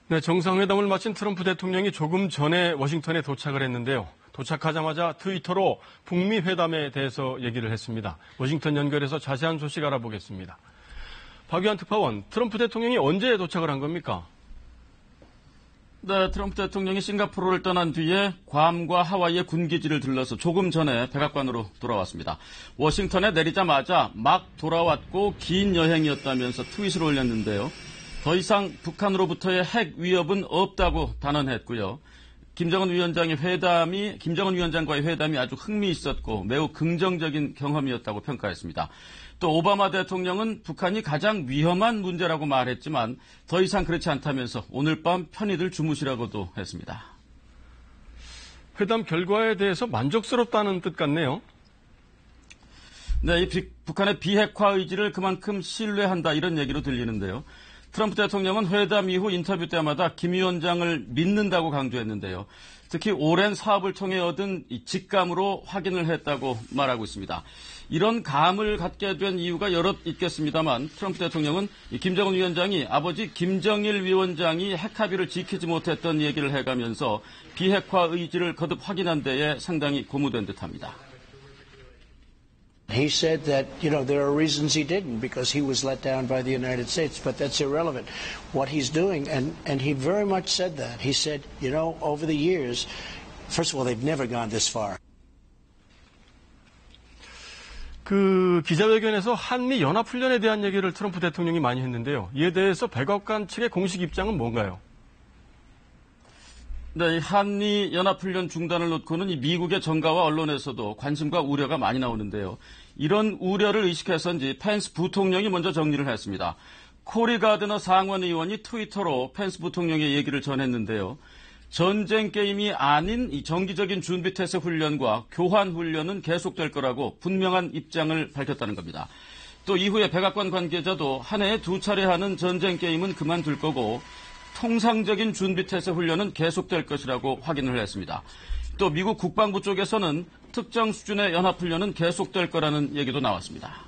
네, 정상회담을 마친 트럼프 대통령이 조금 전에 워싱턴에 도착을 했는데요. 도착하자마자 트위터로 북미 회담에 대해서 얘기를 했습니다. 워싱턴 연결해서 자세한 소식 알아보겠습니다. 박유한 특파원, 트럼프 대통령이 언제 도착을 한 겁니까? 네, 트럼프 대통령이 싱가포르를 떠난 뒤에 괌과 하와이의 군기지를 들러서 조금 전에 백악관으로 돌아왔습니다. 워싱턴에 내리자마자 막 돌아왔고 긴 여행이었다면서 트윗을 올렸는데요. 더 이상 북한으로부터의 핵 위협은 없다고 단언했고요. 김정은 위원장과의 회담이 아주 흥미있었고 매우 긍정적인 경험이었다고 평가했습니다. 또 오바마 대통령은 북한이 가장 위험한 문제라고 말했지만 더 이상 그렇지 않다면서 오늘 밤 편히들 주무시라고도 했습니다. 회담 결과에 대해서 만족스럽다는 뜻 같네요. 네, 북한의 비핵화 의지를 그만큼 신뢰한다 이런 얘기로 들리는데요. 트럼프 대통령은 회담 이후 인터뷰 때마다 김 위원장을 믿는다고 강조했는데요. 특히 오랜 사업을 통해 얻은 직감으로 확인을 했다고 말하고 있습니다. 이런 감을 갖게 된 이유가 여럿 있겠습니다만 트럼프 대통령은 김정은 위원장이 아버지 김정일 위원장이 핵합의를 지키지 못했던 얘기를 해가면서 비핵화 의지를 거듭 확인한 데에 상당히 고무된 듯합니다. He said that, there are reasons he didn't because he was let down by the United States, but that's irrelevant. What he's doing, and he very much said that. He said, over the years, first of all, they've never gone this far. 기자회견에서 한미 연합훈련에 대한 얘기를 트럼프 대통령이 많이 했는데요. 이에 대해서 백악관 측의 공식 입장은 뭔가요? 네, 한미 연합훈련 중단을 놓고는 이 미국의 정가와 언론에서도 관심과 우려가 많이 나오는데요. 이런 우려를 의식해서인지 펜스 부통령이 먼저 정리를 했습니다. 코리 가드너 상원의원이 트위터로 펜스 부통령의 얘기를 전했는데요. 전쟁 게임이 아닌 이 정기적인 준비태세 훈련과 교환 훈련은 계속될 거라고 분명한 입장을 밝혔다는 겁니다. 또 이후에 백악관 관계자도 한 해에 2차례 하는 전쟁 게임은 그만둘 거고 통상적인 준비태세 훈련은 계속될 것이라고 확인을 했습니다. 또 미국 국방부 쪽에서는 특정 수준의 연합훈련은 계속될 거라는 얘기도 나왔습니다.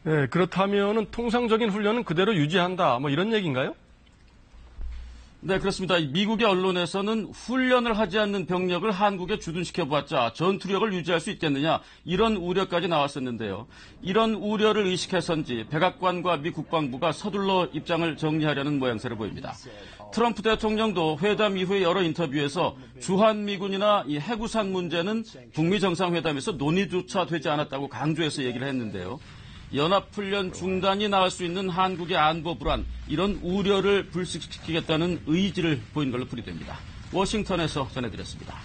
네, 그렇다면 통상적인 훈련은 그대로 유지한다, 이런 얘기인가요? 네, 그렇습니다. 미국의 언론에서는 훈련을 하지 않는 병력을 한국에 주둔시켜봤자 전투력을 유지할 수 있겠느냐 이런 우려까지 나왔었는데요. 이런 우려를 의식해서인지 백악관과 미 국방부가 서둘러 입장을 정리하려는 모양새를 보입니다. 트럼프 대통령도 회담 이후의 여러 인터뷰에서 주한미군이나 이 해구산 문제는 북미 정상회담에서 논의조차 되지 않았다고 강조해서 얘기를 했는데요. 연합훈련 중단이 나올 수 있는 한국의 안보 불안, 이런 우려를 불식시키겠다는 의지를 보인 걸로 풀이됩니다. 워싱턴에서 전해드렸습니다.